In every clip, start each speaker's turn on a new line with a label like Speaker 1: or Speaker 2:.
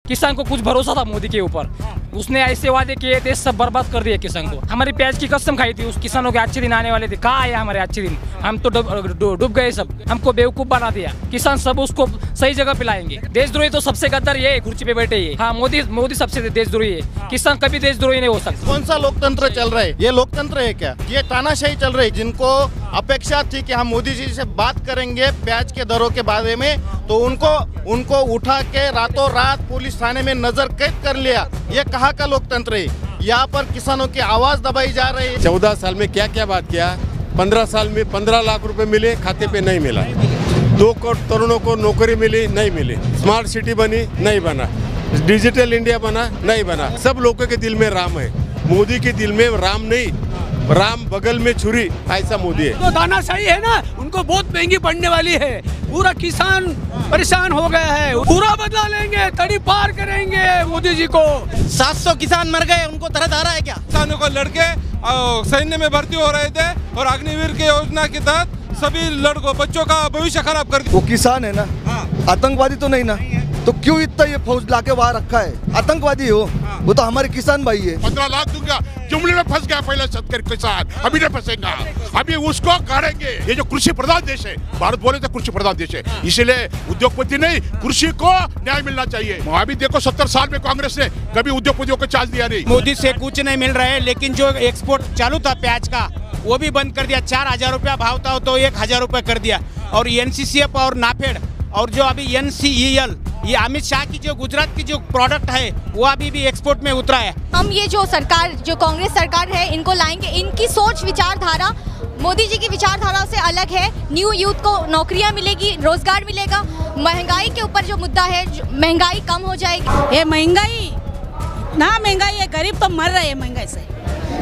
Speaker 1: किसान को कुछ भरोसा था मोदी के ऊपर, उसने ऐसे वादे किए थे, सब बर्बाद कर दिए किसान को। हमारी प्याज की कसम खाई थी, उस किसानों के अच्छे दिन आने वाले थे। कहाँ आए हमारे अच्छे दिन? हम तो डूब गए सब, हमको बेवकूफ बना दिया। किसान सब उसको सही जगह पे लाएंगे। देशद्रोही तो सबसे गद्दार ये है, कुर्सी पे बैठे ये। हाँ, मोदी सबसे देशद्रोही है, किसान कभी देशद्रोही नहीं हो सकता।
Speaker 2: कौन सा लोकतंत्र चल रहा है? ये लोकतंत्र है क्या? ये तानाशाही चल रही है। जिनको अपेक्षा थी कि हम मोदी जी से बात करेंगे प्याज के दरों के बारे में, तो उनको उठा के रातों रात पुलिस थाने में नजर कैद कर लिया। ये कहाँ का लोकतंत्र है? यहाँ पर किसानों की आवाज दबाई जा रही है।
Speaker 3: 14 साल में क्या क्या बात किया? 15 साल में 15 लाख रुपए मिले, खाते पे नहीं मिला। 2 करोड़ तरुणों को नौकरी मिली, नहीं मिली। स्मार्ट सिटी बनी, नहीं बना। डिजिटल इंडिया बना, नहीं बना। सब लोगों के दिल में राम है, मोदी के दिल में राम नहीं, राम बगल में छुरी, ऐसा मोदी है।
Speaker 4: तो तानाशाही है ना, उनको बहुत महंगी पड़ने वाली है। पूरा किसान परेशान हो गया है, पूरा बदला लेंगे, तड़ी पार करेंगे मोदी जी को।
Speaker 5: 700 किसान मर गए, उनको तरह आ रहा है क्या?
Speaker 6: किसानों को लड़के सैन्य में भर्ती हो रहे थे और अग्निवीर की योजना के तहत सभी लड़कों बच्चों का भविष्य खराब कर दिया।
Speaker 7: वो किसान है ना, आतंकवादी तो नहीं ना, तो क्यों इतना ये फौज लाके वहाँ रखा है? आतंकवादी हो? वो तो हमारे किसान भाई है।
Speaker 8: 15 लाख दूंगा, जुमले में फंस गया पहले शेतकरी किसान, अभी नहीं फंसेगा, अभी उसको काटेंगे। ये जो कृषि प्रधान देश है, भारत बोले तो कृषि प्रधान देश है, इसलिए उद्योगपति नहीं, कृषि को न्याय मिलना चाहिए। वहाँ भी देखो 70 साल में कांग्रेस ने कभी उद्योगपतियों को चांस दिया नहीं।
Speaker 9: मोदी से कुछ नहीं मिल रहा है, लेकिन जो एक्सपोर्ट चालू था प्याज का वो भी बंद कर दिया। 4000 रुपया भाव था तो 1000 रुपया कर दिया। और NCCF और नाफेड और जो अभी NCEL, ये अमित शाह की जो गुजरात की जो प्रोडक्ट है वो अभी भी एक्सपोर्ट में उतरा है।
Speaker 10: हम ये जो सरकार, जो कांग्रेस सरकार है, इनको लाएंगे। इनकी सोच विचारधारा मोदी जी की विचारधारा से अलग है। न्यू यूथ को नौकरियां मिलेगी, रोजगार मिलेगा। महंगाई के ऊपर जो मुद्दा है, महंगाई कम हो जाएगी।
Speaker 11: ये महंगाई ना, महंगाई है, गरीब तो मर रहे हैं महंगाई से,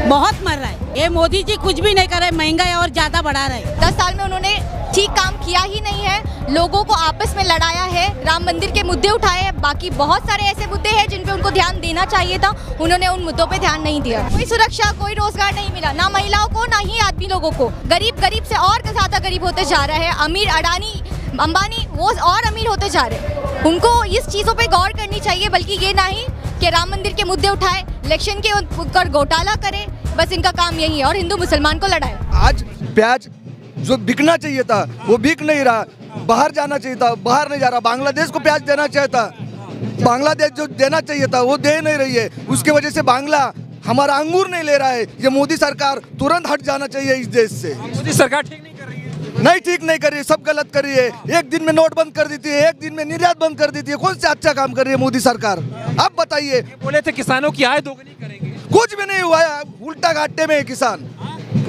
Speaker 11: बहुत मर रहा है। ये मोदी जी कुछ भी नहीं कर रहे, महंगाई और ज्यादा बढ़ा रहे।
Speaker 10: 10 साल में उन्होंने ठीक काम किया ही नहीं है, लोगों को आपस में लड़ाया है, राम मंदिर के मुद्दे उठाए हैं। बाकी बहुत सारे ऐसे मुद्दे हैं जिन पे उनको ध्यान देना चाहिए था, उन्होंने उन मुद्दों पे ध्यान नहीं दिया। कोई सुरक्षा, कोई रोजगार नहीं मिला, ना महिलाओं को ना ही आदमी लोगों को। गरीब से और ज्यादा गरीब होते जा रहा है। अमीर अडानी अंबानी वो और अमीर होते जा रहे हैं। उनको इस चीजों पे गौर करनी चाहिए, बल्कि ये नहीं कि राम मंदिर के मुद्दे उठाए, इलेक्शन के ऊपर घोटाला करे। बस इनका काम यही है, और हिंदू मुसलमान को लड़ाए।
Speaker 7: आज प्याज जो बिकना चाहिए था वो बिक नहीं रहा, बाहर जाना चाहिए था, बाहर नहीं जा रहा। बांग्लादेश को प्याज देना चाहिए था, बांग्लादेश जो देना चाहिए था वो दे नहीं रही है। उसकी वजह से बांग्ला हमारा अंगूर नहीं ले रहा है। ये मोदी सरकार तुरंत हट जाना चाहिए इस देश से।
Speaker 1: मोदी सरकार ठीक नहीं कर रही है,
Speaker 7: नहीं ठीक नहीं कर रही है, सब गलत कर रही है। एक दिन में नोट बंद कर देती है, एक दिन में निर्यात बंद कर देती है। कौन से अच्छा काम कर रही है मोदी सरकार? आप बताइए।
Speaker 1: बोले थे किसानों की आय दोगुनी करेंगे,
Speaker 7: कुछ भी नहीं हुआ है। उल्टा घाटे में है किसान,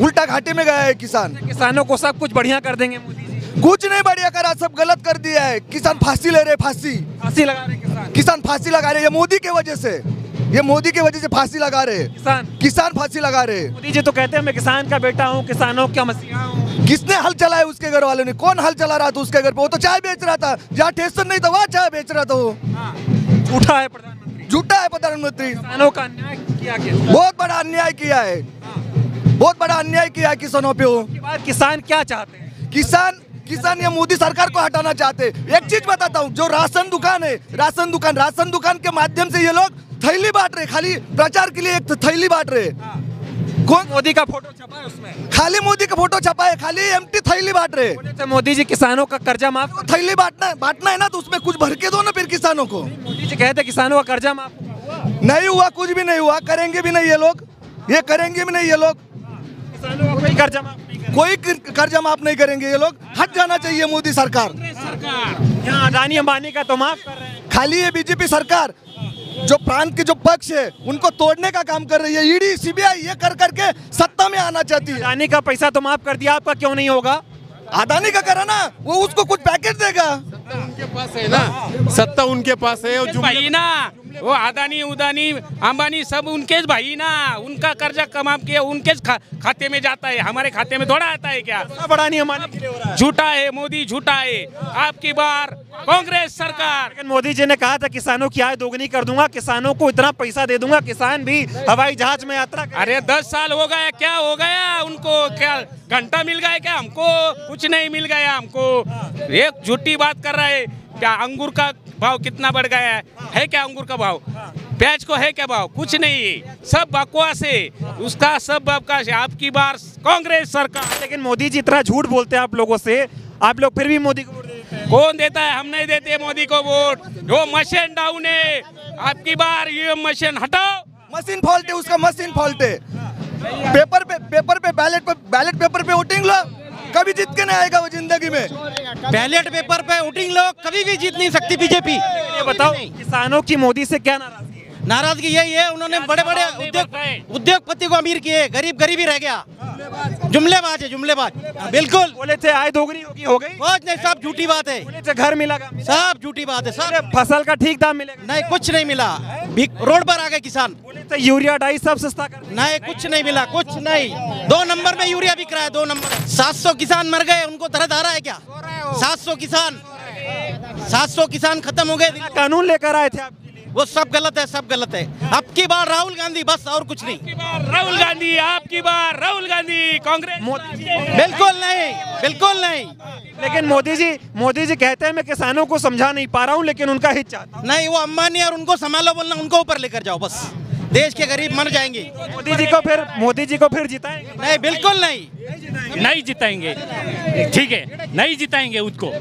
Speaker 7: उल्टा घाटे में गया है किसान।
Speaker 1: किसानों को सब कुछ बढ़िया कर देंगे मोदी जी।
Speaker 7: कुछ नहीं बढ़िया करा, सब गलत कर दिया है। किसान फांसी ले रहे,
Speaker 1: फांसी लगा रहे
Speaker 7: किसान फांसी लगा रहे। ये मोदी के वजह से, ये मोदी की वजह से फांसी लगा रहे किसान फांसी लगा रहे।
Speaker 1: मोदी जी तो कहते हैं मैं किसान का बेटा हूँ, किसानों का मसीहा हूँ।
Speaker 7: किसने हल चलाया उसके घर वालों ने? कौन हल चला रहा था उसके घर पे? वो तो चाय बेच रहा था, जहाँ स्टेशन नहीं था वहाँ चाय बेच रहा था। वो
Speaker 1: झूठा है प्रधानमंत्री,
Speaker 7: झूठा है प्रधानमंत्री।
Speaker 1: किसानों का अन्याय किया गया,
Speaker 7: बहुत बड़ा अन्याय किया है, बहुत बड़ा अन्याय किया है किसानों पे। वो
Speaker 1: किसान क्या चाहते हैं?
Speaker 7: किसान ये मोदी सरकार को हटाना चाहते। एक चीज बताता हूँ, जो राशन दुकान है, राशन दुकान के माध्यम से ये लोग थैली बांट रहे, खाली प्रचार के लिए एक थैली बांट रहे। कौन?
Speaker 1: मोदी का फोटो छपा है उसमें,
Speaker 7: खाली मोदी का फोटो छपा है, खाली एम्प्टी थैली बांट रहे।
Speaker 1: तो मोदी जी किसानों का कर्जा माफ,
Speaker 7: थैली बांटना है ना, तो उसमें कुछ भर के दो ना फिर किसानों को।
Speaker 1: मोदी जी कहते किसानों का कर्जा माफ
Speaker 7: नहीं हुआ, कुछ भी नहीं हुआ, करेंगे भी नहीं ये लोग, ये करेंगे भी नहीं ये लोग।
Speaker 1: किसानों का कोई कर्जा माफ नहीं,
Speaker 7: कोई कर्जा माफ नहीं करेंगे ये लोग। हट जाना चाहिए मोदी सरकार।
Speaker 1: यहाँ अडानी अंबानी का तो माफ कर रहे हैं।
Speaker 7: खाली ये बीजेपी सरकार जो प्रांत के जो पक्ष है उनको तोड़ने का काम कर रही है। ईडी CBI ये कर करके सत्ता में आना चाहती है।
Speaker 1: अडानी का पैसा तो माफ कर दिया, आपका क्यों नहीं होगा?
Speaker 7: अडानी का करा ना, वो उसको कुछ पैकेज देगा।
Speaker 3: उनके पास है ना, सत्ता उनके पास है। और
Speaker 9: भाई ना, वो अदानी उदानी अंबानी सब उनके भाई ना, उनका कर्जा कमा के उनके खाते में जाता है, हमारे खाते में थोड़ा आता है क्या?
Speaker 1: बड़ा नहीं हमारा
Speaker 9: झूठा है मोदी, झूठा है। आपकी बार कांग्रेस सरकार।
Speaker 1: लेकिन मोदी जी ने कहा था किसानों की आय दोगुनी कर दूंगा, किसानों को इतना पैसा दे दूंगा, किसान भी हवाई जहाज में यात्रा।
Speaker 9: अरे 10 साल हो गया, क्या हो गया उनको? क्या घंटा मिल गया क्या? हमको कुछ नहीं मिल गया। हमको एक झूठी बात कर रहा है। क्या अंगूर का भाव कितना बढ़ गया है क्या अंगूर का भाव? प्याज को है क्या भाव? कुछ नहीं, सब बकवास है, उसका सब बकवास है। आपकी बार कांग्रेस सरकार।
Speaker 12: लेकिन मोदी जी इतना झूठ बोलते हैं आप लोगों से, आप लोग फिर भी मोदी को वोट देते हैं।
Speaker 9: कौन देता है? हम नहीं देते मोदी को वोट। वो मशीन डाउन है, आपकी बार ये मशीन हटाओ।
Speaker 7: मशीन फॉल्ट है, उसका मशीन फॉल्ट है। पेपर पे बैलेट पेपर पे वोटिंग लो, कभी जीत के नहीं आएगा वो जिंदगी में।
Speaker 5: बैलेट पेपर पे वोटिंग लो, कभी भी जीत नहीं सकती बीजेपी।
Speaker 12: ये बताओ किसानों की मोदी से क्या नाराजगी है?
Speaker 5: नाराजगी यही है, उन्होंने बड़े बड़े उद्योगपति को अमीर किए, गरीब ही रह गया। जुमलेबाज है, जुमलेबाज। बिल्कुल
Speaker 12: बोले थे आय दोगुनी होगी, हो गई?
Speaker 5: कुछ नहीं, सब झूठी बात है।
Speaker 12: बोले थे घर मिला,
Speaker 5: सब झूठी बात है। सब
Speaker 12: फसल का ठीक दाम मिलेगा?
Speaker 5: नहीं, कुछ नहीं मिला। रोड पर आ गए किसान।
Speaker 12: बोले थे यूरिया डाई सब सस्ता कर,
Speaker 5: नहीं, कुछ नहीं मिला, कुछ नहीं। 2 नंबर में यूरिया बिक रहा है, 2 नंबर। 700 किसान मर गए, उनको दर्द आ रहा है क्या? 700 किसान खत्म हो गए।
Speaker 12: कानून लेकर आए थे आप,
Speaker 5: वो सब गलत है, सब गलत है। अब की बार राहुल गांधी, बस और कुछ नहीं।
Speaker 9: राहुल गांधी, आपकी बार राहुल गांधी, कांग्रेस।
Speaker 5: बिल्कुल नहीं, बिल्कुल नहीं।
Speaker 12: लेकिन मोदी जी कहते हैं मैं किसानों को समझा नहीं पा रहा हूँ, लेकिन उनका हित चाहता हूं।
Speaker 5: नहीं, वो अंबानी और उनको संभालो बोलना, उनको ऊपर लेकर जाओ, बस देश के गरीब मर जाएंगे।
Speaker 12: मोदी जी को फिर जिताएंगे?
Speaker 5: नहीं, बिल्कुल नहीं,
Speaker 9: नहीं जिताएंगे। ठीक है, नहीं जिताएंगे उसको।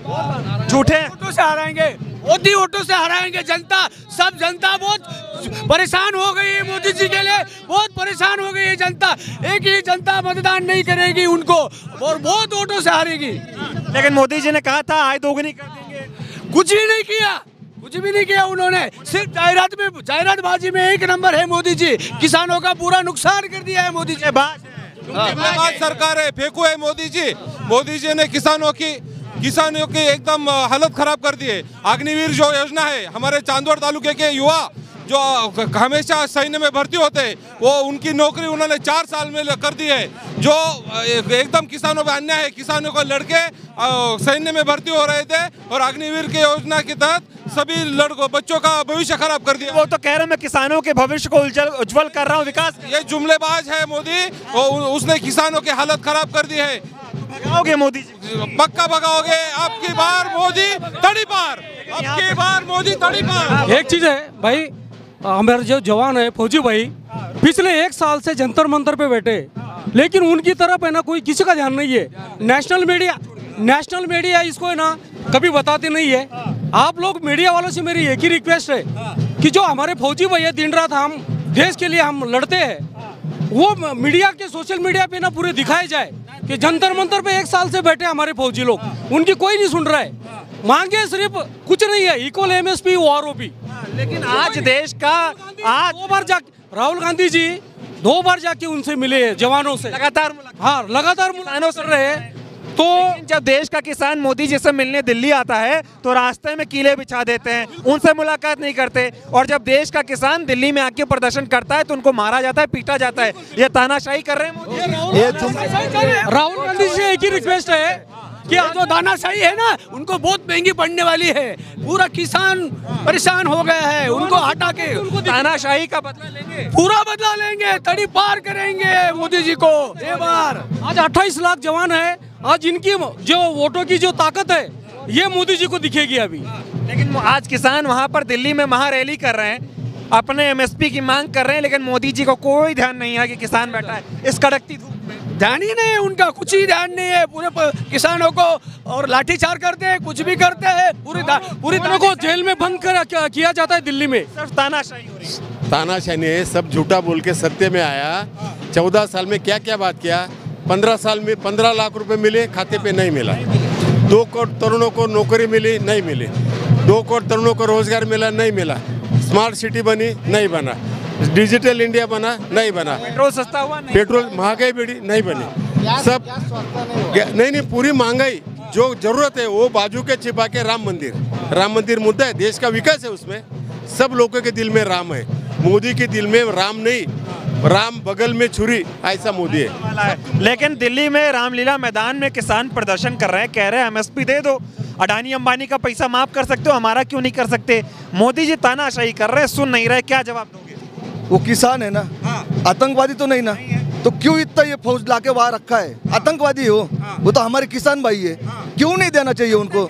Speaker 12: झूठे
Speaker 4: वोटों से हराएंगे, मोदी वोटों से हराएंगे। जनता, सब जनता बहुत परेशान हो गई है मोदी जी के लिए, बहुत परेशान हो गई है जनता। एक ही जनता मतदान नहीं करेगी उनको और बहुत वोटों से हारेगी।
Speaker 12: लेकिन मोदी जी ने कहा था आय दोगुनी कर देंगे,
Speaker 4: कुछ ही नहीं किया, कुछ भी नहीं किया उन्होंने। सिर्फ जाहिरातबाजी में 1 नंबर है मोदी जी। किसानों का पूरा नुकसान कर दिया है मोदी जी।
Speaker 6: बात सरकार है, फेंकू है मोदी जी। मोदी जी ने किसानों की एकदम हालत खराब कर दी है। अग्निवीर जो योजना है, हमारे चांदवड़ तालुके के युवा जो हमेशा सैन्य में भर्ती होते हैं, वो उनकी नौकरी उन्होंने 4 साल में कर दी है। जो एकदम किसानों पे अन्याय है। किसानों को लड़के सैन्य में भर्ती हो रहे थे और अग्निवीर की योजना के तहत सभी लड़कों बच्चों का भविष्य खराब कर दिया।
Speaker 12: वो तो कह रहे हैं मैं किसानों के भविष्य को उज्जवल कर रहा हूँ, विकास।
Speaker 6: ये जुमलेबाज है मोदी, उसने किसानों की हालत खराब कर दी है।
Speaker 12: भगाओगे मोदी जी?
Speaker 6: पक्का भगाओगे। आपकी बार मोदी तड़ी पार, आपकी बार मोदी तड़ी पार।
Speaker 13: एक चीज है भाई, हमारे जो जवान है, फौजी भाई, पिछले 1 साल से जंतर मंतर पे बैठे, लेकिन उनकी तरफ है ना कोई किसी का ध्यान नहीं है। नेशनल मीडिया इसको है ना कभी बताते नहीं है। आप लोग मीडिया वालों से मेरी एक ही रिक्वेस्ट है कि जो हमारे फौजी भाई है, दिन रात हम देश के लिए हम लड़ते हैं, वो मीडिया के सोशल मीडिया पे ना पूरे दिखाए जाए कि जंतर मंतर पे 1 साल से बैठे हमारे फौजी लोग, उनकी कोई नहीं सुन रहा है। मांगे सिर्फ कुछ नहीं है, इक्वल MSP OROP।
Speaker 12: लेकिन आज देश का
Speaker 13: दो बार जाके राहुल गांधी जी 2 बार जाके उनसे मिले जवानों से, लगातार मुलाकात कर रहे हैं। तो
Speaker 12: जब देश का किसान मोदी जी से मिलने दिल्ली आता है तो रास्ते में कीले बिछा देते हैं, उनसे मुलाकात नहीं करते। और जब देश का किसान दिल्ली में आके प्रदर्शन करता है तो उनको मारा जाता है, पीटा जाता है। ये तानाशाही कर रहे हैं मोदी।
Speaker 4: राहुल गांधी से एक ही रिक्वेस्ट है कि जो दानाशाही है ना, उनको बहुत महंगी पड़ने वाली है। पूरा किसान परेशान हो गया है, उनको हटा के
Speaker 12: तानाशाही का बदला लेंगे,
Speaker 4: पूरा बदला लेंगे, तड़ी पार करेंगे मोदी जी को। ये बार
Speaker 13: आज 28 लाख जवान है, आज इनकी जो वोटों की जो ताकत है, ये मोदी जी को दिखेगी अभी।
Speaker 12: लेकिन आज किसान वहाँ पर दिल्ली में महारैली कर रहे हैं, अपने MSP की मांग कर रहे हैं, लेकिन मोदी जी को कोई ध्यान नहीं है कि किसान बैठा है इस कड़कती धूप में।
Speaker 4: ध्यान ही नहीं है उनका, कुछ ही ध्यान नहीं है। पूरे किसानों को और लाठीचार्ज करते हैं, कुछ भी करते हैं। पूरी तरह को जेल में बंद किया जाता है दिल्ली में।
Speaker 12: सिर्फ तानाशाही हो रही है।
Speaker 3: तानाशाही ने सब झूठा बोल के सत्य में आया। 14 साल में क्या क्या बात किया। 15 साल में 15 लाख रुपए मिले, खाते पे नहीं मिला। 2 करोड़ तरुणों को नौकरी मिली, नहीं मिली। 2 करोड़ तरुणों को रोजगार मिला, नहीं मिला। स्मार्ट सिटी बनी, नहीं बना। डिजिटल इंडिया बना, नहीं बना।
Speaker 12: पेट्रोल सस्ता हुआ, नहीं।
Speaker 3: पेट्रोल महंगाई बढ़ी, नहीं बनी। सब नहीं, पूरी महंगाई जो जरूरत है वो बाजू के छिपा के राम मंदिर मुद्दा है। देश का विकास है, उसमें सब लोगों के दिल में राम है। मोदी के दिल में राम नहीं, राम बगल में छुरी, ऐसा मोदी है।
Speaker 12: लेकिन दिल्ली में रामलीला मैदान में किसान प्रदर्शन कर रहे हैं, कह रहे हैं MSP दे दो, अडानी अंबानी का पैसा माफ कर सकते हो, हमारा क्यों नहीं कर सकते। मोदी जी तानाशाही कर रहे हैं, सुन नहीं रहे, क्या जवाब दोगे?
Speaker 7: वो किसान है ना, आतंकवादी तो नहीं ना, तो क्यों इतना ये फौज लाके वहाँ रखा है? आतंकवादी हो, वो तो हमारे किसान भाई है, क्यों नहीं देना चाहिए उनको?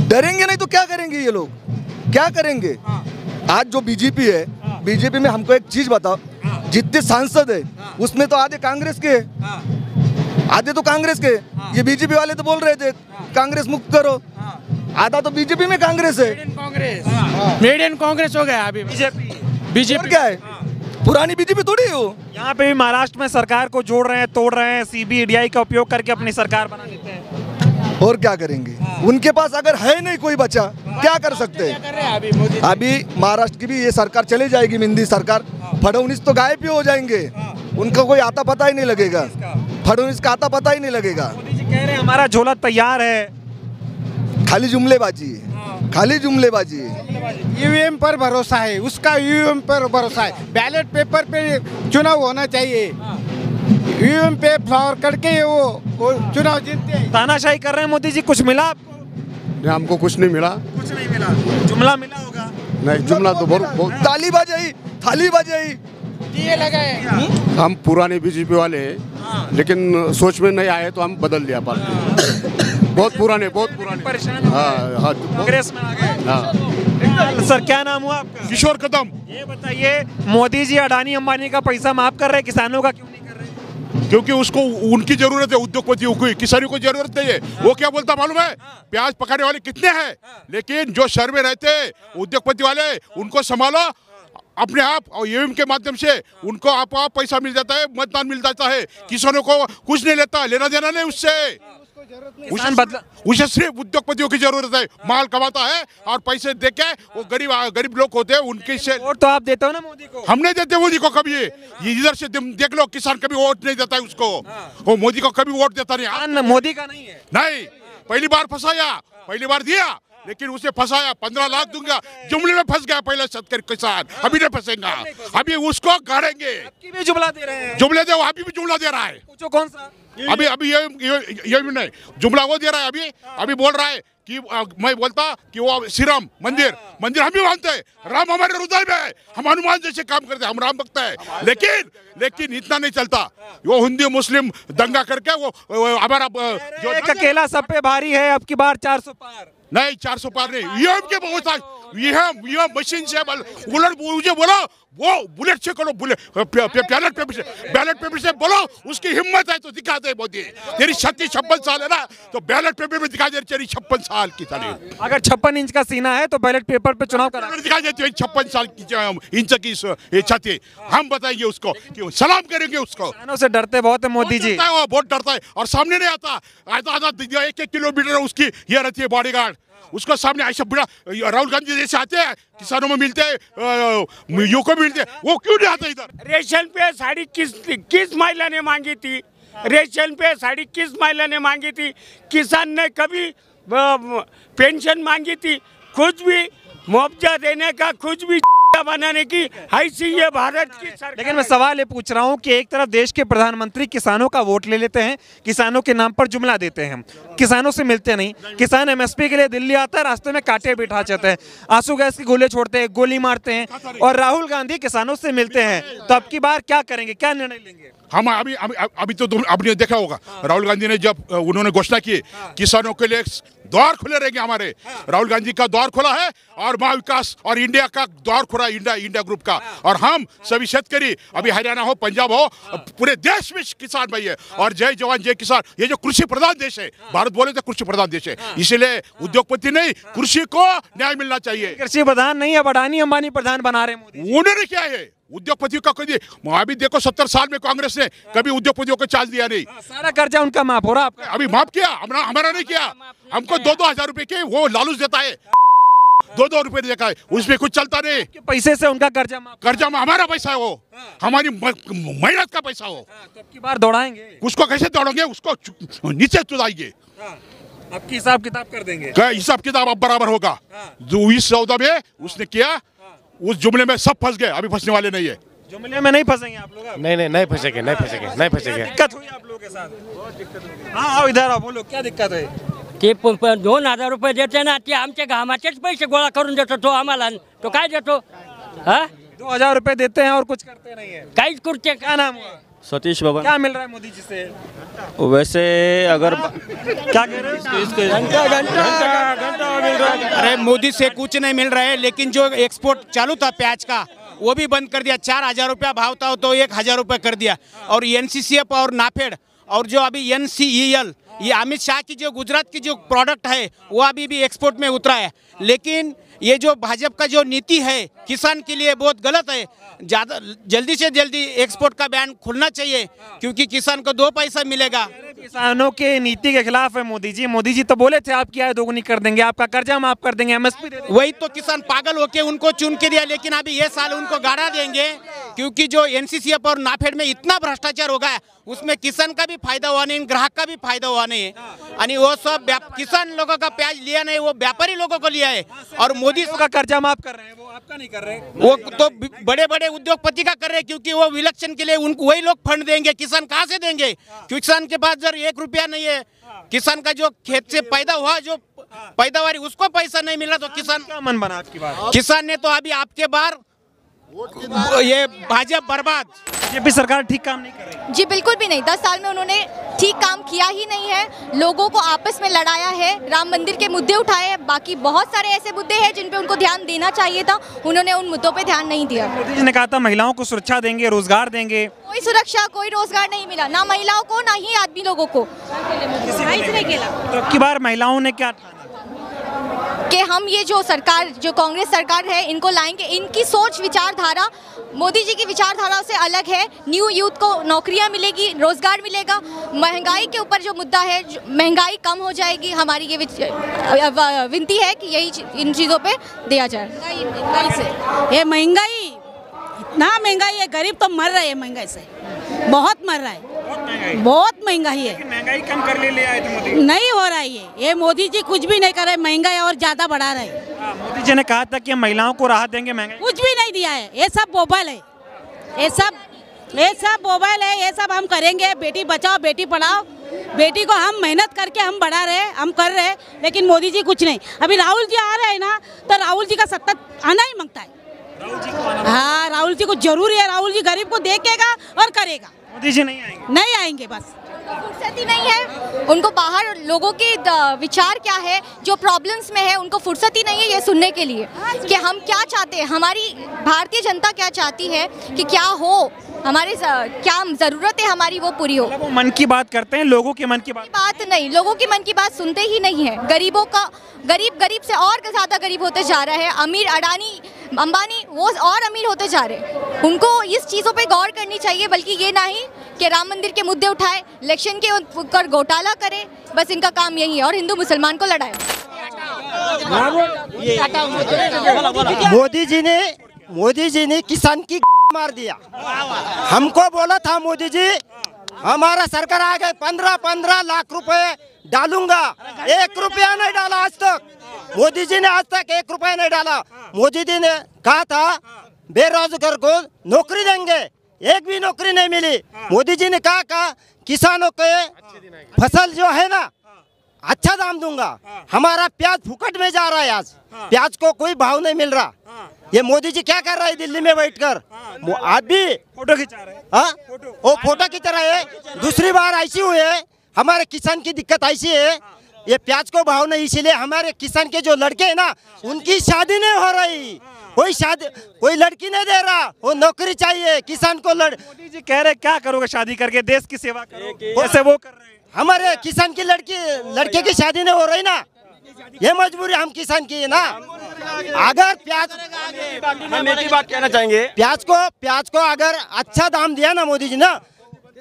Speaker 7: डरेंगे नहीं तो क्या करेंगे ये लोग, क्या करेंगे? आज जो बीजेपी है, बीजेपी में हमको एक चीज बताओ, जितने सांसद है उसमें तो आधे कांग्रेस के, आधे तो कांग्रेस के। ये बीजेपी वाले तो बोल रहे थे कांग्रेस मुक्त करो, आधा तो बीजेपी में कांग्रेस है।
Speaker 9: मेड इन कांग्रेस हो गया अभी बीजेपी
Speaker 7: क्या है, पुरानी बीजेपी थोड़ी हो।
Speaker 12: यहाँ पे भी महाराष्ट्र में सरकार को जोड़ रहे हैं, तोड़ रहे हैं, सीबीआई का उपयोग करके अपनी सरकार बना लेते हैं।
Speaker 7: और क्या करेंगे? उनके पास अगर है नहीं कोई बचा, क्या कर सकते हैं? अभी महाराष्ट्र की भी ये सरकार चली जाएगी, मिंदी सरकार। फडणवीस तो गायब ही हो जाएंगे, उनका कोई आता पता ही नहीं लगेगा, फडणवीस का आता पता ही नहीं लगेगा।
Speaker 12: मोदी जी कह रहे हैं हमारा झोला तैयार है।
Speaker 7: खाली जुमलेबाजी है, खाली जुमलेबाजी है।
Speaker 9: ईवीएम पर भरोसा है, उसका ईवीएम पर भरोसा है। बैलेट पेपर पे चुनाव होना चाहिए, ईवीएम पे फ्लॉवर करके वो चुनाव जीतते हैं।
Speaker 12: तानाशाही कर रहे हैं मोदी जी, कुछ मिला आपको?
Speaker 3: नहीं, हमको कुछ नहीं मिला।
Speaker 12: कुछ नहीं मिला। जुमला मिला होगा?
Speaker 3: नहीं, जुमला तो बहुत
Speaker 7: ताली बजाई, थाली बजाई,
Speaker 9: दिए लगाए।
Speaker 3: हम पुराने बीजेपी वाले हैं, लेकिन सोच में नहीं आए तो हम बदल दिया पार्टी। बहुत पुराने
Speaker 12: परेशान।
Speaker 3: हाँ,
Speaker 12: कांग्रेस में आ गए।
Speaker 3: हाँ।
Speaker 12: सर क्या नाम हुआ आपका?
Speaker 8: किशोर कदम।
Speaker 12: ये बताइए, मोदी जी अडानी अंबानी का पैसा माफ कर रहे हैं, किसानों का क्यों नहीं कर रहे?
Speaker 8: क्योंकि उसको उनकी जरूरत है, उद्योगपतियों की, किसानों को जरूरत नहीं है। वो क्या बोलता मालूम है? प्याज पकाने वाले कितने हैं, लेकिन जो शहर में रहते हैं उद्योगपति वाले, उनको संभालो अपने आप, और ईवीएम के माध्यम से उनको आप पैसा मिल जाता है, मतदान मिल जाता है। किसानों को कुछ नहीं लेता, लेना देना नहीं उससे। उसे सिर्फ उद्योगपतियों की जरूरत है, माल कमाता है और पैसे देके वो गरीब लोग होते हैं उनके से।
Speaker 12: वोट तो आप देते हो ना मोदी को?
Speaker 8: हम नहीं देते मोदी को कभी। ये इधर से देख लो, किसान कभी वोट नहीं देता है उसको, वो मोदी को कभी वोट देता नहीं।
Speaker 12: मोदी का नहीं है।
Speaker 8: नहीं, पहली बार फंसाया, पहली बार दिया, लेकिन उसे फंसाया। 15 लाख दूंगा, जुमले में फंस गया पहले शेतकरी किसान, अभी नहीं फंसेगा, अभी उसको गाड़ेंगे।
Speaker 12: भी जुमला दे रहे हैं,
Speaker 8: जुमले दे, अभी भी जुमला दे रहा है।
Speaker 12: पूछो कौन सा?
Speaker 8: अभी ये भी नहीं, जुमला वो दे रहा है। अभी बोल रहा है कि मैं बोलता कि वो श्रीराम मंदिर हम भी मानते हैं, राम हमारे हृदय में है, हम हनुमान जैसे काम करते हैं, हम राम भक्त है। लेकिन इतना नहीं चलता, वो हिंदू मुस्लिम दंगा करके वो हमारा जो
Speaker 12: एक अकेला सब पे भारी है, अब की बार 400 पार
Speaker 8: नहीं, 400 पार नहीं, ईवीएम के बहुत ये मशीन से उलट मुझे बोलो, वो बुलेट से करो, बैलेट पेपर से बोलो, उसकी हिम्मत है तो दिखा दे मोदी। तेरी 56 साल है ना, तो बैलेट पेपर में दिखा दे तेरी 56 साल की तारीख।
Speaker 12: अगर 56 इंच का सीना है तो बैलेट पेपर पे चुनाव करा
Speaker 8: दिखा देते 56 साल की इंच की छाती। हम बताएंगे उसको कि सलाम करेंगे उसको।
Speaker 12: किसानों से डरते बहुत है मोदी जी,
Speaker 8: बहुत डरता है और सामने नहीं आता। आधा 1-1 किलोमीटर उसकी ये रहती है बॉडीगार्ड, उसको सामने ऐसा बड़ा राहुल गांधी जैसे आते हैं, किसानों में मिलते हैं, युवकों में मिलते हैं, वो क्यों नहीं आते इधर?
Speaker 4: रेशन पे साड़ी किस महिला ने मांगी थी? रेशन पे साड़ी किस महिला ने मांगी थी? किसान ने कभी पेंशन मांगी थी? कुछ भी मुआवजा देने का, कुछ भी बनाने की ऐसी ये भारत की सरकार।
Speaker 12: लेकिन मैं सवाल ये पूछ रहा हूँ कि एक तरफ देश के प्रधानमंत्री किसानों का वोट ले लेते हैं, किसानों के नाम पर जुमला देते हैं, किसानों से मिलते नहीं। किसान एमएसपी के लिए दिल्ली आता है, रास्ते में कांटे बिठा जाते हैं, आंसू गैस की गोले छोड़ते हैं, गोली मारते हैं, और राहुल गांधी किसानों से मिलते हैं। तो अब की बार क्या करेंगे, क्या निर्णय लेंगे?
Speaker 8: हम अभी तो आपने देखा होगा, राहुल गांधी ने जब उन्होंने घोषणा की किसानों के लिए द्वार खुले रहेंगे हमारे, राहुल गांधी का द्वार खुला है और महाविकास और इंडिया का द्वार खुला, इंडिया ग्रुप का। और हम सभी शेतकरी, अभी हरियाणा हो, पंजाब हो, पूरे देश में किसान भाई है। और जय जवान जय किसान, ये जो कृषि प्रधान देश है, भारत बोले तो कृषि प्रधान देश है, इसलिए उद्योगपति नहीं, कृषि को न्याय मिलना चाहिए।
Speaker 12: कृषि प्रधान नहीं, अब अडानी अंबानी प्रधान बना रहे मोदी।
Speaker 8: उन्होंने क्या है उद्योगपतियों का कभी, अभी देखो 70 साल में कांग्रेस ने कभी उद्योगपतियों को चाल दिया नहीं।
Speaker 12: सारा कर्जा उनका माफ हो रहा आपका?
Speaker 8: अभी माफ किया, हमारा नहीं किया। हमको 2-2 हजार रुपए के वो लालूच देता है, 2-2 रुपए देता है, उसमें कुछ चलता नहीं।
Speaker 12: पैसे से उनका कर्जा माफ?
Speaker 8: कर्जा हमारा पैसा है, वो हमारी मेहनत का पैसा हो।
Speaker 12: तो अब की बार दौड़ाएंगे उसको?
Speaker 8: कैसे दौड़ेंगे उसको? नीचे चुदाएंगे,
Speaker 12: आपकी हिसाब किताब कर देंगे।
Speaker 8: क्या हिसाब किताब अब बराबर होगा? जो इस सौदा में उसने किया, उस जुमले में सब फंस गए, अभी फंसने वाले नहीं है।
Speaker 12: जुमले में नहीं फंसेंगे आप लोग?
Speaker 14: नहीं फंसेंगे, नहीं फंसेंगे।
Speaker 12: दिक्कत हुई आप लोगों के साथ? हाँ आओ इधर आओ, बोलो क्या दिक्कत है?
Speaker 15: ते 2,000 रुपये देते ना, ते आमच्या घामाचेच पैसे गोळा करून देतो तो आम्हाला, तो काय देतो?
Speaker 12: 2,000 रुपये देते हैं और कुछ करते नहीं है।
Speaker 15: काहीच करते?
Speaker 12: क्या नाम हुआ?
Speaker 16: सतीश भवन।
Speaker 12: क्या मिल रहा है मोदी जी से?
Speaker 16: वैसे अगर
Speaker 12: क्या कह रहे हैं?
Speaker 9: घंटा मिल रहा है। अरे मोदी से कुछ नहीं मिल रहा है, लेकिन जो एक्सपोर्ट चालू था प्याज का वो भी बंद कर दिया। 4,000 रुपया भाव था तो 1,000 रुपये कर दिया। और NCCF और नाफेड और जो अभी NCEL, ये अमित शाह की जो गुजरात की जो प्रोडक्ट है वो अभी भी एक्सपोर्ट में उतरा है। लेकिन ये जो भाजपा का जो नीति है किसान के लिए बहुत गलत है। ज़्यादा जल्दी से जल्दी एक्सपोर्ट का बैन खुलना चाहिए, क्योंकि किसान को 2 पैसा मिलेगा।
Speaker 12: किसानों के नीति के खिलाफ है मोदी जी। मोदी जी तो बोले थे आपकी आय दोगुनी कर देंगे, आपका कर्जा माफ कर देंगे, MSP दे देंगे।
Speaker 9: वही तो किसान पागल होके उनको चुन के दिया, लेकिन अभी ये साल उनको गाड़ा देंगे, क्योंकि जो NCCF और नाफेड में इतना भ्रष्टाचार होगा उसमें किसान का भी फायदा हुआ नहीं, ग्राहक का भी फायदा हुआ नहीं। यानी वो सब किसान लोगों का प्याज लिया नहीं, वो व्यापारी लोगों को लिया है। और मोदी
Speaker 12: का कर्जा माफ कर रहे हैं, वो आपका नहीं कर रहे।
Speaker 9: वो तो बड़े बड़े उद्योगपति का कर रहे हैं, क्योंकि वो इलेक्शन के लिए उनको वही लोग फंड देंगे। किसान कहाँ से देंगे? किसान के पास जब 1 रुपया नहीं है, किसान का जो खेत से पैदा हुआ जो पैदावारी उसको पैसा नहीं मिला, तो किसान
Speaker 12: क्या मन बना आपकी बात?
Speaker 9: किसान ने तो अभी आपके बार ये भाजपा बर्बाद।
Speaker 12: बीजेपी सरकार ठीक काम नहीं कर रही।
Speaker 10: जी बिल्कुल भी नहीं। 10 साल में उन्होंने ठीक काम किया ही नहीं है। लोगों को आपस में लड़ाया है, राम मंदिर के मुद्दे उठाए हैं, बाकी बहुत सारे ऐसे मुद्दे हैं जिन पे उनको ध्यान देना चाहिए था, उन्होंने उन मुद्दों पे ध्यान नहीं दिया।
Speaker 12: मोदी जी ने कहा था महिलाओं को सुरक्षा देंगे, रोजगार देंगे।
Speaker 10: कोई सुरक्षा, कोई रोजगार नहीं मिला, ना महिलाओं को ना ही आदमी लोगों को।
Speaker 12: तो अब की बार महिलाओं ने क्या ठाना
Speaker 10: कि हम ये जो सरकार, जो कांग्रेस सरकार है, इनको लाएंगे। इनकी सोच विचारधारा मोदी जी की विचारधारा से अलग है। न्यू यूथ को नौकरियां मिलेगी, रोजगार मिलेगा। महंगाई के ऊपर जो मुद्दा है, महंगाई कम हो जाएगी। हमारी ये विनती है कि यही इन चीज़ों पे दिया जाए।
Speaker 11: ये महंगाई, इतना महंगाई है, गरीब तो मर रहे हैं महंगाई से, बहुत मर रहा है, बहुत महंगाई है।
Speaker 12: महंगाई कम कर ले आए थे मोदी।
Speaker 11: नहीं हो रहा है ये मोदी जी कुछ भी नहीं कर रहे, महंगाई और ज्यादा बढ़ा रहे।
Speaker 12: मोदी जी ने कहा था कि महिलाओं को राहत देंगे, महंगाई
Speaker 11: कुछ भी नहीं दिया है। ये सब मोबाइल है, ये सब मोबाइल है, ये सब हम करेंगे। बेटी बचाओ बेटी पढ़ाओ, बेटी को हम मेहनत करके हम बढ़ा रहे, हम कर रहे, लेकिन मोदी जी कुछ नहीं। अभी राहुल जी आ रहे हैं ना, तो राहुल जी का सत्ता आना ही मांगता है। हाँ, राहुल जी को जरूरी है, राहुल जी गरीब को देखेगा और करेगा।
Speaker 12: मोदी जी नहीं आएंगे?
Speaker 11: नहीं आएंगे, बस
Speaker 10: फुर्सत ही नहीं है उनको। बाहर लोगों के विचार क्या है, जो प्रॉब्लम्स में है, उनको फुर्सत ही नहीं है ये सुनने के लिए कि हम क्या चाहते हैं, हमारी भारतीय जनता क्या चाहती है, कि क्या हो, हमारे क्या ज़रूरत है हमारी, वो पूरी हो।
Speaker 12: वो मन की बात करते हैं, लोगों के मन की
Speaker 10: बात नहीं, लोगों की मन की बात सुनते ही नहीं है। गरीबों का, गरीब से और ज़्यादा गरीब होते जा रहा है। अमीर अडानी अंबानी वो और अमीर होते जा रहे हैं। उनको इस चीज़ों पे गौर करनी चाहिए, बल्कि ये नहीं कि राम मंदिर के मुद्दे उठाए, इलेक्शन के ऊपर घोटाला करे। बस इनका काम यही है, और हिंदू मुसलमान को लड़ाए।
Speaker 17: मोदी जी ने किसान की मार दिया। हमको बोला था मोदी जी, हमारा सरकार आ गए 15 लाख रुपए डालूंगा, 1 रुपया नहीं डाला आज तक। मोदी जी ने आज तक 1 रुपया नहीं डाला। मोदी जी ने कहा था बेरोजगार को नौकरी देंगे, एक भी नौकरी नहीं मिली। मोदी जी ने कहा किसानों के फसल जो है ना अच्छा दाम दूंगा। हमारा प्याज फुकट में जा रहा है, आज प्याज को कोई भाव नहीं मिल रहा। ये मोदी जी क्या कर रहा है दिल्ली में बैठकर? आज भी
Speaker 12: फोटो खिंचा रहे हैं।
Speaker 17: हाँ, वो फोटो खिंचा रहे हैं। दूसरी बार ऐसी हुई है, हमारे किसान की दिक्कत ऐसी है, ये प्याज को भाव नहीं, इसीलिए हमारे किसान के जो लड़के हैं ना, उनकी शादी नहीं हो रही। कोई लड़की नहीं दे रहा, वो नौकरी चाहिए किसान को।
Speaker 12: मोदी जी कह रहे क्या करोगे शादी करके, देश की सेवा करोगे, जैसे वो कर रहे हैं।
Speaker 17: हमारे किसान की लड़के की शादी नहीं हो रही ना, ये मजबूरी हम किसान की है ना। अगर प्याज,
Speaker 16: हम एक ही बात कहना चाहेंगे,
Speaker 17: प्याज को अगर अच्छा दाम दिया ना मोदी जी ना,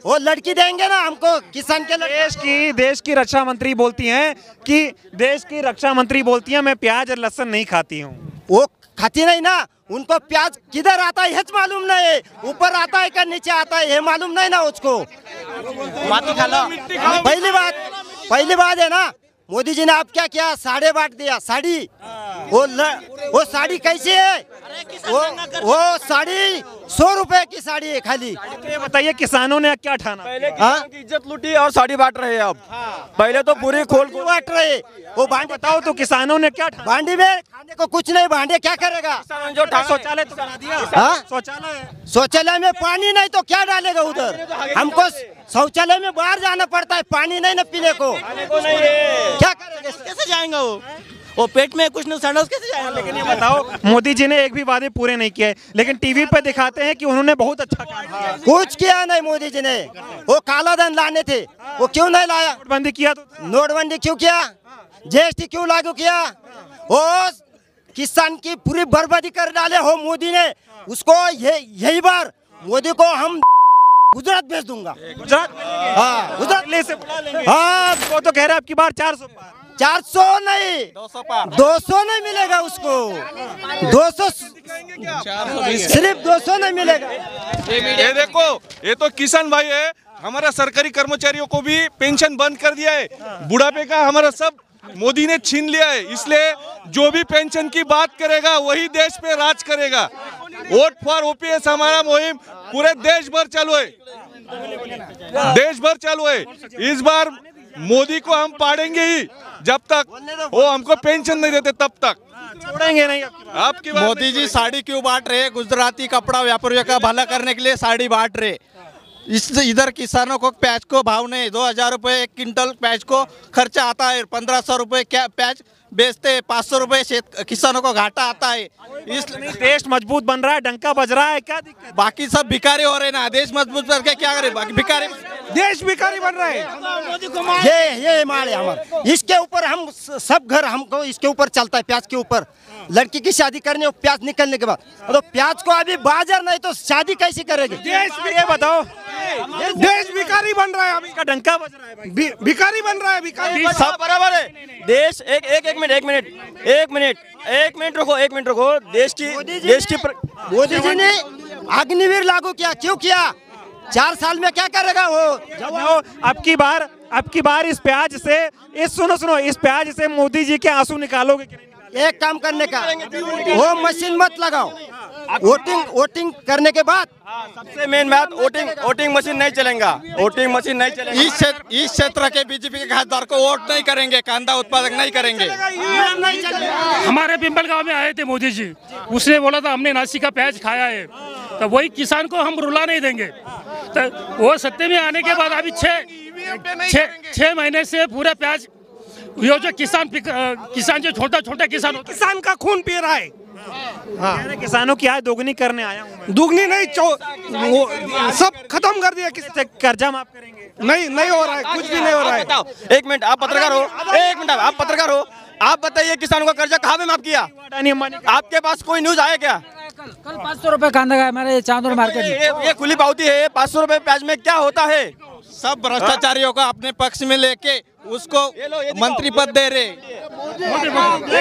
Speaker 17: वो लड़की देंगे ना हमको किसान के।
Speaker 12: देश की रक्षा मंत्री बोलती हैं कि देश की रक्षा मंत्री बोलती हैं मैं प्याज और लहसुन नहीं खाती हूँ।
Speaker 17: वो खाती नहीं ना, उनको प्याज किधर आता है ये मालूम नहीं है, ऊपर आता है क्या नीचे आता है ये मालूम नहीं ना उसको। पहली बात है ना, मोदी जी ने आप क्या किया, साड़ी बांट दिया, साड़ी वो साड़ी कैसी है? वो साड़ी 100 रुपए की साड़ी है खाली।
Speaker 12: ये बताइए किसानों ने क्या ठाना?
Speaker 16: पहले किसानों की इज्जत लूटी और साड़ी बांट रहे हैं अब। पहले तो पूरी खोल
Speaker 17: बांट रहे। वो बांटे
Speaker 12: बताओ तो किसानों ने क्या ठाना?
Speaker 17: बांडी में खाने को कुछ नहीं, बांडे क्या करेगा?
Speaker 16: जो
Speaker 12: शौचालय तो बना दिया।
Speaker 17: शौचालय में पानी नहीं तो क्या डालेगा उधर? हमको शौचालय में बाहर जाना पड़ता है, पानी नहीं न पीने को। क्या करेगा? कैसे जाएंगे वो पेट में कुछ नहीं संडा कैसे जाएगा?
Speaker 12: लेकिन ये बताओ, मोदी जी ने एक भी वादे पूरे नहीं किए, लेकिन टीवी पे दिखाते हैं कि उन्होंने बहुत अच्छा काम किया।
Speaker 17: कुछ किया नहीं मोदी जी ने। वो काला धन लाने थे, वो क्यों नहीं लाया?
Speaker 12: नोटबंदी किया तो
Speaker 17: नोटबंदी क्यों किया? जीएसटी क्यों लागू किया? वो किसान की पूरी बर्बादी कर डाले हो मोदी ने। उसको यही बार मोदी को हम गुजरात भेज दूंगा।
Speaker 12: गुजरात?
Speaker 17: हाँ, गुजरात
Speaker 12: से बुला लेंगे। हाँ, वो तो कह रहे हैं आपकी बार
Speaker 17: 400 नहीं, 200 नहीं मिलेगा उसको। 200 सिर्फ 200 नहीं मिलेगा।
Speaker 6: ये देखो, ये तो किसान भाई है। हमारा सरकारी कर्मचारियों को भी पेंशन बंद कर दिया है। बुढ़ापे का हमारा सब मोदी ने छीन लिया है। इसलिए जो भी पेंशन की बात करेगा वही देश पे राज करेगा। वोट फॉर ओपीएस हमारा मुहिम पूरे देश भर चालू है, देश भर चालू है। इस बार मोदी को हम पाड़ेंगे ही, जब तक वो हमको पेंशन नहीं देते तब तक
Speaker 12: छोड़ेंगे नहीं।
Speaker 6: आपकी
Speaker 18: मोदी जी साड़ी क्यों बांट रहे? गुजराती कपड़ा व्यापारियों का भला करने के लिए साड़ी बांट रहे। इधर किसानों को प्याज को भाव नहीं, 2000 रुपए 1 क्विंटल प्याज को खर्चा आता है। 1500 रुपए क्या प्याज बेचते, 500 रुपए किसानों को घाटा आता है।
Speaker 12: इस देश मजबूत बन रहा है, डंका बज रहा है, क्या दिक्कत?
Speaker 18: बाकी सब भिखारी हो रहे ना, देश मजबूत करके क्या करे? बाकी भिखारी,
Speaker 12: देश भिखारी बन रहा है।
Speaker 17: ये माल है हमारा, इसके ऊपर हम सब घर हमको इसके ऊपर चलता है। प्याज के ऊपर लड़की की शादी करनी हो, प्याज निकलने के बाद तो प्याज को अभी बाजार नहीं तो शादी कैसे करेगी?
Speaker 12: देश ये बताओ, देश भिखारी बन रहा है, अभी का डंका बज रहा है, भिखारी बन रहा है। भिखारी
Speaker 16: सब बराबर है। देश एक मिनट रुको। देश की
Speaker 17: मोदी जी ने अग्निवीर लागू किया, क्यों किया? 4 साल में क्या करेगा वो?
Speaker 12: अब की बार इस प्याज से सुनो इस प्याज से मोदी जी के आंसू निकालोगे कि नहीं?
Speaker 17: एक काम करने का, वो मशीन मत लगाओ। वोटिंग करने के बाद
Speaker 16: सबसे मेन बात, वोटिंग मशीन नहीं चलेगा। वोटिंग मशीन नहीं चलेगा।
Speaker 18: इस क्षेत्र के बीजेपी के खासदार को वोट नहीं करेंगे, कांदा उत्पादक नहीं करेंगे।
Speaker 13: हमारे पिंपल गांव में आए थे मोदी जी, उसने बोला था हमने नासिक का प्याज खाया है, तो वही किसान को हम रुला नहीं देंगे। तो वो सत्ते में आने के बाद अभी 6 महीने से पूरा प्याज, ये जो किसान जो छोटा किसान का खून पी रहा है।
Speaker 12: हाँ, किसानों की आय दोगुनी करने आया हूँ मैं।
Speaker 13: दुगनी नहीं, सब खत्म कर दिया।
Speaker 12: किसी कर्जा माफ करेंगे?
Speaker 13: नहीं हो रहा है, कुछ भी नहीं हो रहा है।
Speaker 16: एक मिनट, आप पत्रकार हो, आप बताइए किसानों का कर्जा कहाँ पे माफ किया? आपके पास कोई न्यूज आया क्या?
Speaker 19: कल 500 रुपए कांदा का हमारे चांदोर मार्केट में।
Speaker 16: ये खुली पावती है। 500 रुपए प्याज में क्या होता है?
Speaker 18: सब भ्रष्टाचारियों को अपने पक्ष में लेके उसको मंत्री पद दे रहे।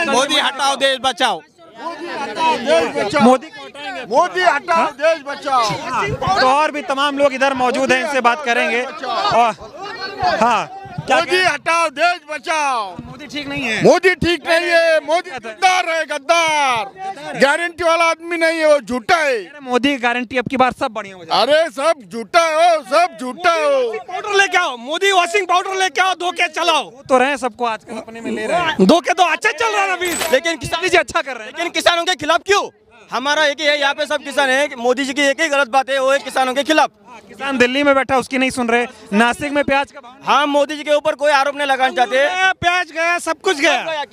Speaker 18: मोदी हटाओ देश बचाओ,
Speaker 12: मोदी हटाओ देश बचाओ। तो और भी तमाम लोग इधर मौजूद हैं, इनसे बात करेंगे। और हाँ,
Speaker 8: मोदी हटाओ देश बचाओ।
Speaker 12: मोदी ठीक नहीं है।
Speaker 8: मोदी ठीक नहीं है। मोदी गद्दार है, गद्दार। गारंटी वाला आदमी नहीं है, वो झूठा है।
Speaker 12: मोदी की गारंटी अब की बार सब बढ़िया हो जाए।
Speaker 8: अरे सब झूठा हो, सब झूठा हो।
Speaker 13: पाउडर लेके आओ, मोदी वॉशिंग पाउडर लेके आओ, धो के चलाओ।
Speaker 12: तो रहे सबको आजकल अपने में ले रहे हैं।
Speaker 13: धो के तो अच्छा चल रहा है अभी,
Speaker 16: लेकिन किसान जी अच्छा कर रहे हैं। लेकिन किसानों के खिलाफ क्यों? हमारा एक ही है, यहाँ पे सब किसान है। मोदी जी की एक ही गलत बात है, वो है किसानों के खिलाफ।
Speaker 12: किसान दिल्ली में बैठा, उसकी नहीं सुन रहे। नासिक में प्याज का,
Speaker 16: हाँ, मोदी जी के ऊपर कोई आरोप नहीं लगाना चाहते।
Speaker 13: प्याज गया, सब कुछ गया।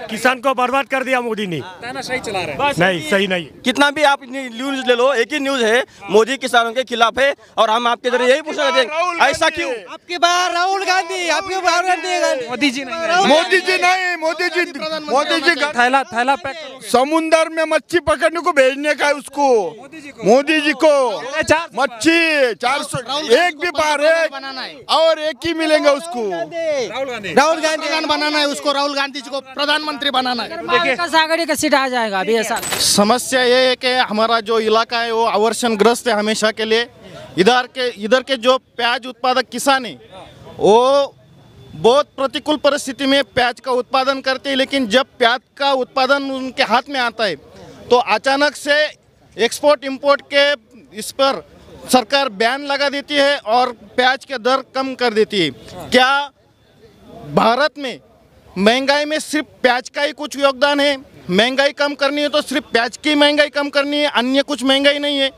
Speaker 14: किसान को बर्बाद कर दिया मोदी ने।
Speaker 12: सही चला रहे हैं।
Speaker 14: नहीं, सही नहीं।
Speaker 16: कितना भी आप न्यूज ले लो, एक ही न्यूज है, मोदी किसानों के खिलाफ है। और हम आपके जरिए यही पूछना चाहते हैं, ऐसा क्यों?
Speaker 17: आपकी बार राहुल गांधी, आपकी बार
Speaker 12: मोदी जी नहीं,
Speaker 8: मोदी जी
Speaker 12: थैला पैक।
Speaker 8: समुन्द्र में मच्छी पकड़ने को भेजने का है उसको, मोदी जी को। मच्छी 400 एक भी बार और एक ही मिलेंगे उसको।
Speaker 18: राहुल गांधी बनाना है उसको, राहुल गांधी जी को प्रधानमंत्री बनाना है।
Speaker 19: सागरी का सीट आ जाएगा अभी ऐसा।
Speaker 2: समस्या ये है कि हमारा जो इलाका है वो आवर्षण ग्रस्त है हमेशा के लिए। इधर के जो प्याज उत्पादक किसान है वो बहुत प्रतिकूल परिस्थिति में प्याज का उत्पादन करते हैं, लेकिन जब प्याज का उत्पादन उनके हाथ में आता है तो अचानक से एक्सपोर्ट इंपोर्ट के इस पर सरकार बैन लगा देती है और प्याज के दर कम कर देती है। क्या भारत में महंगाई में सिर्फ प्याज का ही कुछ योगदान है? महंगाई कम करनी है तो सिर्फ प्याज की महंगाई कम करनी है, अन्य कुछ महंगाई नहीं है।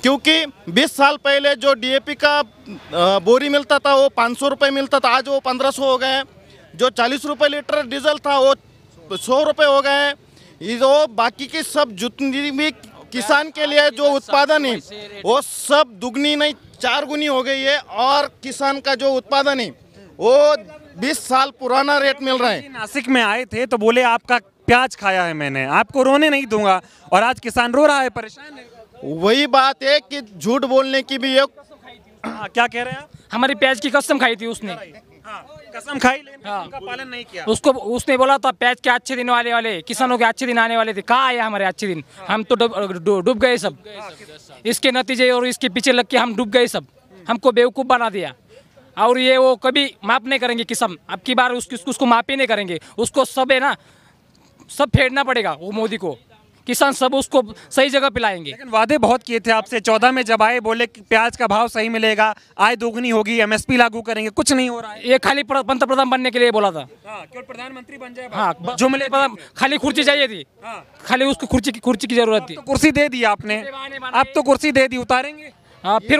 Speaker 2: क्योंकि 20 साल पहले जो डीएपी का बोरी मिलता था वो 500 रुपये मिलता था, आज वो 1500 हो गए हैं। जो 40 रुपये लीटर डीजल था वो 100 रुपये हो गए हैं। ये बाकी की सब जितनी भी किसान के लिए जो उत्पादन है वो सब दुगनी नहीं 4 गुनी हो गई है, और किसान का जो उत्पादन है वो 20 साल पुराना रेट मिल रहा है।
Speaker 12: नासिक में आए थे तो बोले आपका प्याज खाया है मैंने, आपको रोने नहीं दूंगा, और आज किसान रो रहा है, परेशान है।
Speaker 2: वही बात है कि झूठ बोलने की भी एक
Speaker 12: क्या कह रहे हैं आप?
Speaker 1: हमारी प्याज की कसम खाई थी उसने।
Speaker 12: कसम खाई लेकिन उनका पालन नहीं किया।
Speaker 1: उसने बोला था प्याज के अच्छे दिन वाले किसानों के अच्छे दिन आने वाले थे। कहाँ आए हमारे अच्छे दिन? हम तो डूब गए सब। इसके नतीजे और इसके पीछे लग के हम डूब गए सब। हमको बेवकूफ़ बना दिया, और ये वो कभी माफ नहीं करेंगे किसान। अब की बार उसको माफ ही नहीं करेंगे। उसको सब है ना, सब फेरना पड़ेगा वो मोदी को। किसान सब उसको सही जगह पे लाएंगे।
Speaker 12: लेकिन वादे बहुत किए थे आपसे। 14 में जब आए बोले कि प्याज का भाव सही मिलेगा, आय दोगुनी होगी, एमएसपी लागू करेंगे, कुछ नहीं हो रहा है।
Speaker 1: ये खाली पंतप्रधान बनने के लिए बोला था।
Speaker 12: केवल प्रधानमंत्री बन जाए।
Speaker 1: हाँ, जुमले खाली कुर्सी चाहिए थी, खाली उसको कुर्सी की जरूरत थी।
Speaker 12: तो कुर्सी दे दी आपने, अब तो कुर्सी दे दी, उतारेंगे?
Speaker 1: हाँ, फिर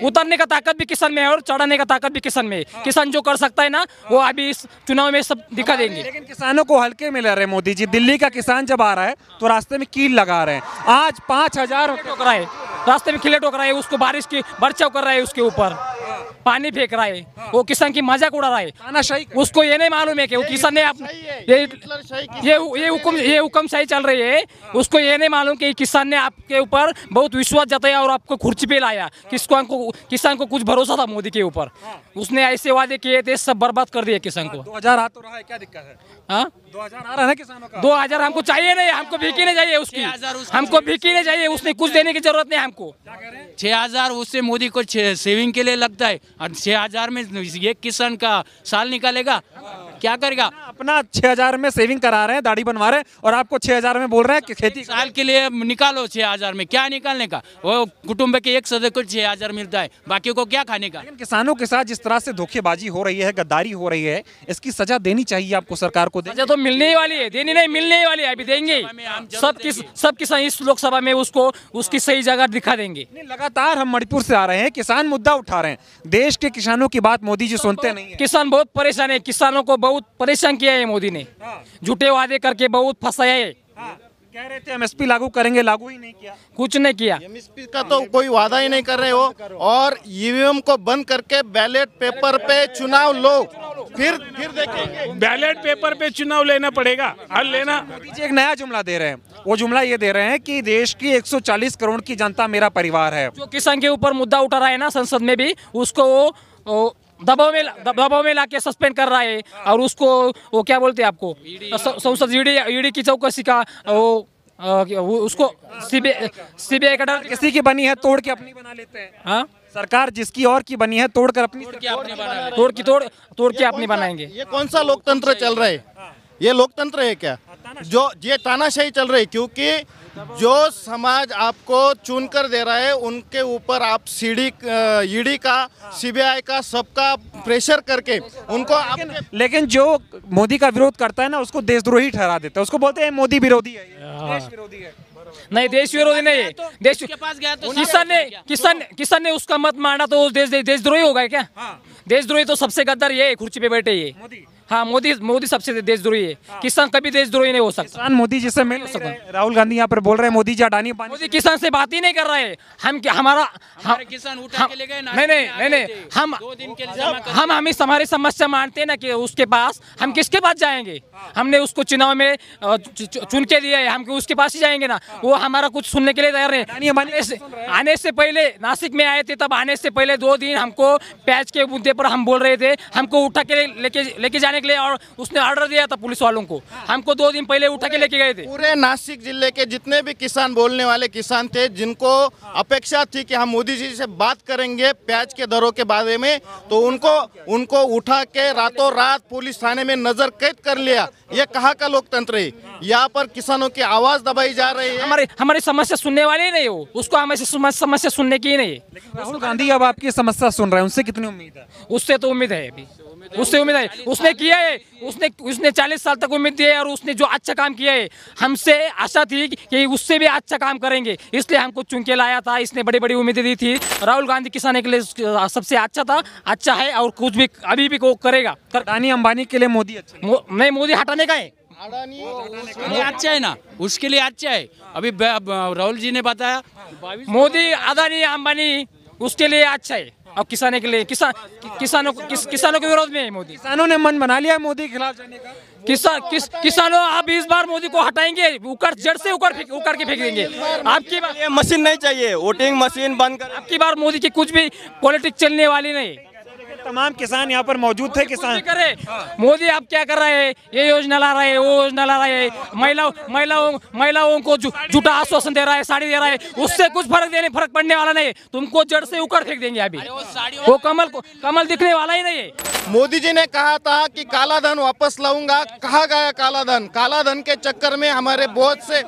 Speaker 1: उतारने का ताकत भी किसान में है और चढ़ाने का ताकत भी किसान में है। किसान जो कर सकता है ना वो अभी इस चुनाव में सब दिखा देंगे।
Speaker 12: लेकिन किसानों को हल्के में ले रहे मोदी जी। दिल्ली का किसान जब आ रहा है तो रास्ते में कील लगा रहे हैं। आज 5000
Speaker 1: ठोक रहा है, रास्ते में खिले ठोक रहा है, उसको बारिश की बरछाव कर रहा है, उसके ऊपर पानी फेंक रहा है, वो किसान की मजाक उड़ा रहा है। उसको ये नहीं मालूम है कि वो किसान ने ये हुक्मशाही चल रही है। उसको ये नहीं मालूम कि किसान ने आपके ऊपर बहुत विश्वास जताया और आपको कुर्सी पे लाया। किसान को कुछ भरोसा था मोदी के ऊपर। उसने ऐसे वादे किए थे, सब बर्बाद कर दिए किसान को।
Speaker 12: 2000 आ तो रहा है, क्या दिक्कत है?
Speaker 1: हाँ,
Speaker 12: 2000 आ रहा है किसानों का।
Speaker 1: 2000 हमको चाहिए नहीं, हमको भीखी नहीं चाहिए उसकी, हमको भीखी नहीं चाहिए। उसने कुछ देने की जरूरत नहीं हमको।
Speaker 9: 6000 उससे मोदी को सेविंग के लिए लगता है, और 6000 में ये किसान का साल निकालेगा, क्या करेगा?
Speaker 12: अपना 6000 में सेविंग करा रहे हैं, दाढ़ी बनवा रहे हैं, और आपको 6000 में बोल रहे हैं कि खेती
Speaker 9: साल के लिए निकालो। 6000 में क्या निकालने का? वो कुटुंब के एक सदस्य को 6000 मिलता है, बाकी को क्या खाने का?
Speaker 12: लेकिन किसानों के साथ जिस तरह से धोखेबाजी हो रही है, गद्दारी हो रही है, इसकी सजा देनी चाहिए आपको, सरकार को।
Speaker 1: सजा तो मिलने ही वाली है, देनी नहीं, मिलने ही वाली है, अभी देंगे। सब किसान इस लोकसभा में उसको उसकी सही जगह दिखा देंगे।
Speaker 12: लगातार हम मणिपुर से आ रहे हैं, किसान मुद्दा उठा रहे हैं। देश के किसानों की बात मोदी जी सुनते नहीं है।
Speaker 1: किसान बहुत परेशान है, किसानों को बहुत परेशान किया है मोदी ने। झूठे वादे करके बहुत फंसाया है।
Speaker 12: कह रहे थे एमएसपी लागू करेंगे, लागू ही नहीं किया,
Speaker 1: कुछ नहीं किया।
Speaker 2: एमएसपी का तो कोई वादा ही नहीं कर रहे हो, और ईवीएम को बंद करके बैलेट पेपर पे चुनाव लो, फिर देखेंगे।
Speaker 14: बैलेट पेपर पे चुनाव लेना पड़ेगा, हल लेना।
Speaker 12: मोदी जी एक नया जुमला दे रहे हैं। वो जुमला ये दे रहे हैं कि देश की 140 करोड़ की जनता मेरा परिवार है।
Speaker 1: जो किसान के ऊपर मुद्दा उठा रहा है ना संसद में भी, उसको वो दबाव में लाके सस्पेंड कर रहा है। और उसको वो क्या बोलते हैं आपको, संसद ईडी की चौकसी का उसको सीबीआई का डर।
Speaker 12: किसी की बनी है तोड़ के अपनी बना लेते हैं।
Speaker 1: हाँ,
Speaker 12: सरकार जिसकी और की बनी है तोड़ कर अपनी
Speaker 1: तोड़ के अपनी बनाएंगे।
Speaker 2: ये कौन सा लोकतंत्र चल रहा है? ये लोकतंत्र है क्या? जो ये तानाशाही चल रही है, क्योंकि जो समाज आपको चुनकर दे रहा है उनके ऊपर आप ईडी का, सीबीआई का, सबका प्रेशर करके उनको
Speaker 12: लेकिन जो मोदी का विरोध करता है ना उसको देशद्रोही ठहरा देता है। उसको बोलते हैं मोदी विरोधी है, देश विरोधी है।
Speaker 1: नहीं, देश विरोधी नहीं है। देश के पास गया तो किसान ने उसका मत माना तो देशद्रोही हो गए क्या? देशद्रोही तो सबसे गद्दार ये है, कुर्सी पे बैठे ये। हाँ, मोदी सबसे देशद्रोही है। किसान कभी देशद्रोही नहीं हो सकता।
Speaker 12: किसान मोदी जी से मिल सकता है। राहुल गांधी यहाँ पर बोल रहे हैं मोदी जी अडानी
Speaker 1: मोदी किसान से बात ही नहीं कर रहे हैं। हमारे
Speaker 9: किसान उठा के ले गए।
Speaker 1: नहीं, हम हमारी समस्या मानते हैं ना कि उसके पास हम किसके पास जाएंगे? हमने उसको चुनाव में चुन के दिया है, हम उसके पास ही जाएंगे ना। वो हमारा कुछ सुनने के लिए तैयार नहीं। आने से पहले नासिक में आए थे, तब आने से पहले 2 दिन हमको प्याज के मुद्दे पर हम बोल रहे थे, हमको उठा के लेके जाने के लिए और उसने ऑर्डर दिया था पुलिस वालों को, हमको 2 दिन पहले उठा के लेके गए थे।
Speaker 2: पूरे नासिक जिले के जितने भी किसान बोलने वाले किसान थे, जिनको अपेक्षा थी कि हम मोदी जी से बात करेंगे प्याज के दरों के बारे में, तो उनको उठा के रातों रात पुलिस थाने में नजर कैद कर लिया। ये कहाँ का लोकतंत्र है? यहाँ पर किसानों की आवाज दबाई जा रही है।
Speaker 1: हमारी समस्या सुनने वाले ही नहीं हो, उसको हमारी समस्या सुनने की ही नहीं है।
Speaker 12: राहुल गांधी अब आपकी समस्या सुन रहे हैं, उनसे कितनी उम्मीद है?
Speaker 1: उससे तो उम्मीद है, अभी उससे उम्मीद है। उसने किया है, उसने 40 साल तक उम्मीद दी है और उसने जो अच्छा काम किया है, हमसे आशा थी कि उससे भी अच्छा काम करेंगे, इसलिए हमको चुन के लाया था। इसने बड़ी बड़ी उम्मीदें दी थी। राहुल गांधी किसानों के लिए सबसे अच्छा था, अच्छा है और कुछ भी अभी भी वो करेगा।
Speaker 12: अडानी अंबानी के लिए मोदी अच्छा
Speaker 1: नहीं, मोदी हटाने का है।
Speaker 9: ये अच्छा है ना, उसके लिए अच्छा है। अभी राहुल जी ने बताया
Speaker 1: मोदी अदानी अंबानी उसके लिए अच्छा है और किसानों के लिए किसानों के विरोध में है मोदी।
Speaker 12: किसानों ने मन बना लिया मोदी के खिलाफ जाने का।
Speaker 1: किसानों आप इस बार मोदी को हटाएंगे, जड़ से उकड़ के फेंक देंगे। आपकी बार
Speaker 16: मशीन नहीं चाहिए, वोटिंग मशीन बंद कर।
Speaker 1: आपकी बार मोदी की कुछ भी पॉलिटिक्स चलने वाली नहीं।
Speaker 12: तमाम किसान यहाँ पर मौजूद थे। किसान
Speaker 1: करे मोदी आप क्या कर रहे हैं? ये योजना ला रहे हैं, वो योजना ला रहे हैं, महिलाओं को झूठा आश्वासन दे रहा है, साड़ी दे रहा है, उससे कुछ फर्क पड़ने वाला नहीं है। तुमको जड़ से उकड़ फेंक देंगे। अभी वो कमल दिखने वाला ही नहीं है।
Speaker 2: मोदी जी ने कहा था कि काला धन वापस लाऊंगा, कहा गया काला धन? काला धन के चक्कर में हमारे बहुत से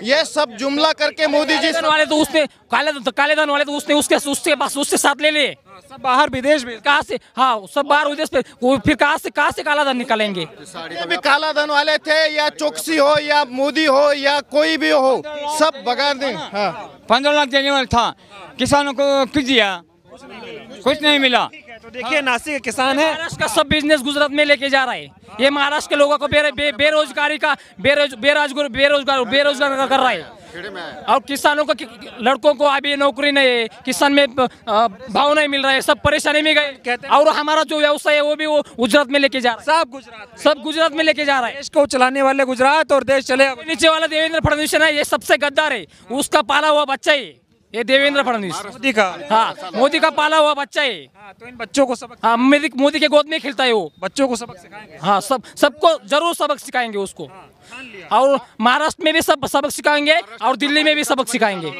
Speaker 2: ये सब जुमला करके मोदी जी
Speaker 1: वाले तो उसने काले धन वाले तो उससे साथ ले लिए,
Speaker 12: सब बाहर विदेश में।
Speaker 1: कहाँ से? हाँ, सब बाहर विदेश पे। वो फिर कहाँ से काला धन निकालेंगे?
Speaker 2: ये भी काला धन वाले थे, या चौकसी हो या मोदी हो या कोई भी हो, सब भगा दें। हाँ।
Speaker 20: 15 लाख देने वाला था, किसानों को कुछ दिया, कुछ नहीं मिला।
Speaker 12: तो देखिए नासिक के किसान है,
Speaker 1: महाराष्ट्र का सब बिजनेस गुजरात में लेके जा रहा है। ये महाराष्ट्र के लोगों को बेरोजगारी का बेरोजगार कर रहा है। और किसानों को लड़कों को अभी नौकरी नहीं है, किसान में भाव नहीं मिल रहा है, सब परेशानी में गए। और हमारा जो व्यवसाय है वो भी वो गुजरात में लेके जा रहा है। सब गुजरात में लेके जा रहा है।
Speaker 12: देश को चलाने वाले गुजरात और देश चले।
Speaker 1: नीचे वाला देवेंद्र फडणवीस है, ये सबसे गद्दार है, उसका पाला हुआ बच्चा है ये देवेंद्र फडणवीस।
Speaker 12: मोदी का?
Speaker 1: हाँ, मोदी का पाला हुआ बच्चा है।
Speaker 12: तो इन बच्चों को सबक,
Speaker 1: हाँ, मोदी के गोद में खेलता है वो।
Speaker 12: बच्चों को सबक सिखाएंगे।
Speaker 1: हाँ, सबको जरूर सबक सिखाएंगे उसको। और महाराष्ट्र में भी सब सबक सिखाएंगे और दिल्ली में भी सबक सिखाएंगे।